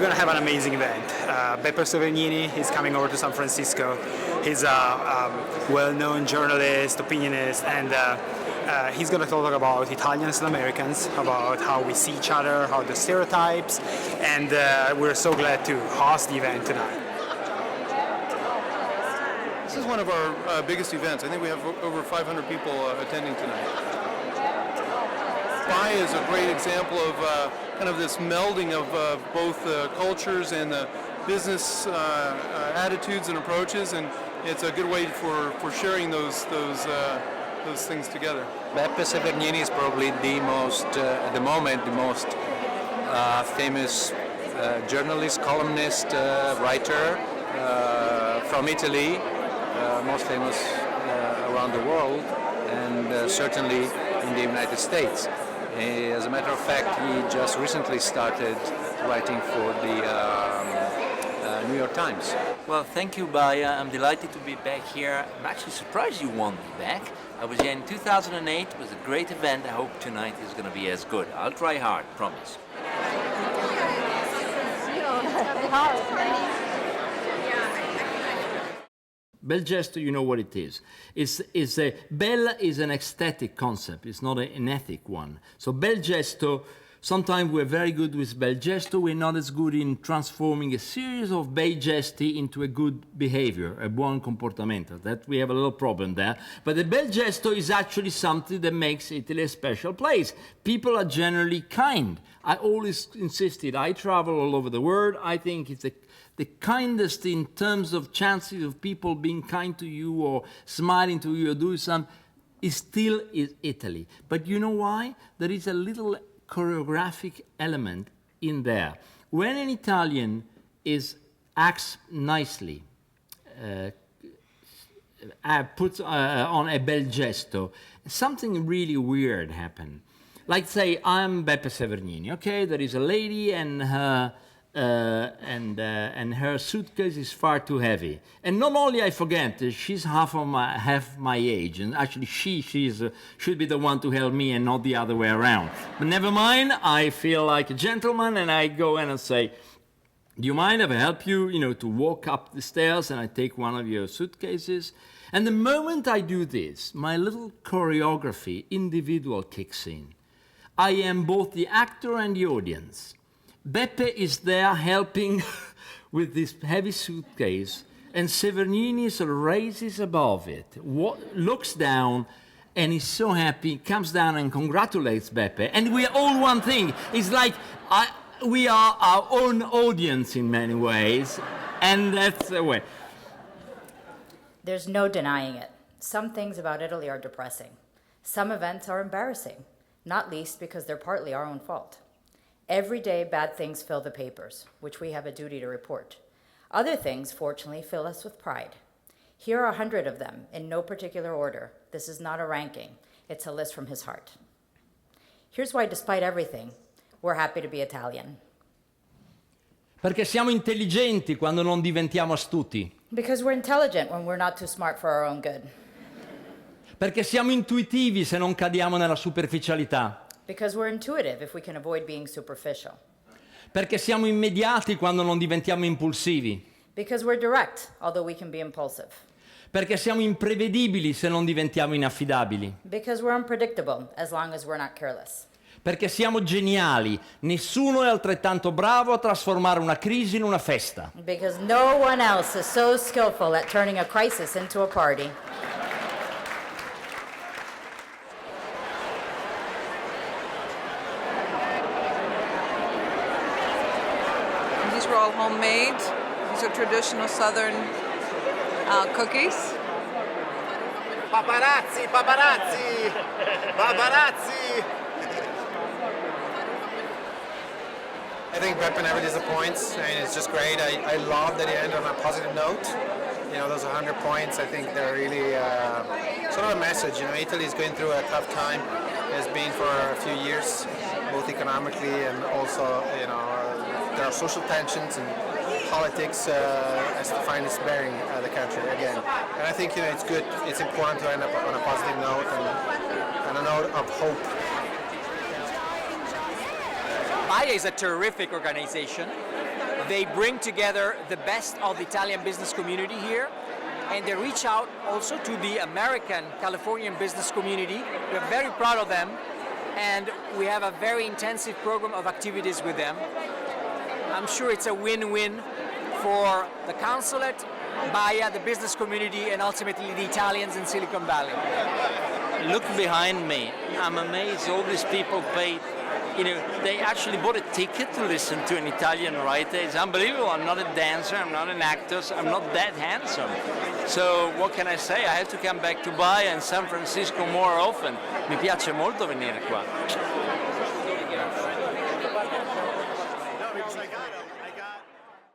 going to have an amazing event. Beppe Severgnini is coming over to San Francisco. He's a well-known journalist, opinionist, and he's going to talk about Italians and Americans, about how we see each other, how the stereotypes, and we're so glad to host the event tonight. This is one of our biggest events. I think we have over 500 people attending tonight. BAIA is a great example of kind of this melding of both cultures and business attitudes and approaches, and it's a good way for sharing those things together. Beppe Severgnini is probably the most, at the moment, the most famous journalist, columnist, writer from Italy, most famous around the world, and certainly in the United States. As a matter of fact, he just recently started writing for the New York Times. Well, thank you, BAIA. I'm delighted to be back here. I'm actually surprised you want me back. I was here in 2008. It was a great event. I hope tonight is going to be as good. I'll try hard, promise. Bel gesto, you know what it is. Bella is an aesthetic concept. It's not an ethic one. So bel gesto, sometimes we're very good with bel gesto. We're not as good in transforming a series of bei gesti into a good behavior, a buon comportamento. That we have a little problem there. But the bel gesto is actually something that makes Italy a special place. People are generally kind. I always insisted, I travel all over the world. I think it's the kindest in terms of chances of people being kind to you or smiling to you or doing something is still Italy. But you know why? There is a little choreographic element in there. When an Italian acts nicely, puts on a bel gesto, something really weird happens. Like say, I'm Beppe Severgnini, okay? There is a lady and her suitcase is far too heavy. And not only I forget, she's half my age, and actually she should be the one to help me and not the other way around. But never mind, I feel like a gentleman, and I go in and say, do you mind if I help you, to walk up the stairs, and I take one of your suitcases? And the moment I do this, my little choreography, individual kicks in. I am both the actor and the audience. Beppe is there helping with this heavy suitcase, and Severgnini raises above it, looks down, and is so happy, comes down and congratulates Beppe. And we are all one thing. It's like we are our own audience in many ways, and that's the way. There's no denying it. Some things about Italy are depressing. Some events are embarrassing, not least because they're partly our own fault. Every day, bad things fill the papers, which we have a duty to report. Other things, fortunately, fill us with pride. Here are 100 of them, in no particular order. This is not a ranking. It's a list from his heart. Here's why, despite everything, we're happy to be Italian. Perché siamo intelligenti quando non diventiamo astuti. Because we're intelligent when we're not too smart for our own good. Perché siamo intuitivi se non cadiamo nella superficialità. Because we're intuitive if we can avoid being superficial. Perché siamo immediati quando non diventiamo impulsivi. Because we're direct, although we can be impulsive. Perché siamo imprevedibili se non diventiamo inaffidabili. Because we're unpredictable, as long as we're not careless. Perché siamo geniali, nessuno è altrettanto bravo a trasformare una crisi in una festa. Because no one else is so skillful at turning a crisis into a party. These were all homemade. These are traditional Southern cookies. Paparazzi, paparazzi, paparazzi. I think Beppe never disappoints. I mean, it's just great. I love that he ended on a positive note. Those 100 points, I think they're really sort of a message. Italy is going through a tough time. It has been for a few years, both economically and also, there are social tensions and politics as to find its bearing the country again. And I think, it's good, it's important to end up on a positive note and a note of hope. BAIA is a terrific organization. They bring together the best of the Italian business community here, and they reach out also to the American Californian business community. We're very proud of them, and we have a very intensive program of activities with them. I'm sure it's a win-win for the Consulate, BAIA, the business community, and ultimately the Italians in Silicon Valley. Look behind me. I'm amazed all these people paid. They actually bought a ticket to listen to an Italian writer. It's unbelievable. I'm not a dancer, I'm not an actor, so I'm not that handsome. So what can I say? I have to come back to BAIA and San Francisco more often. Mi piace molto venire qua.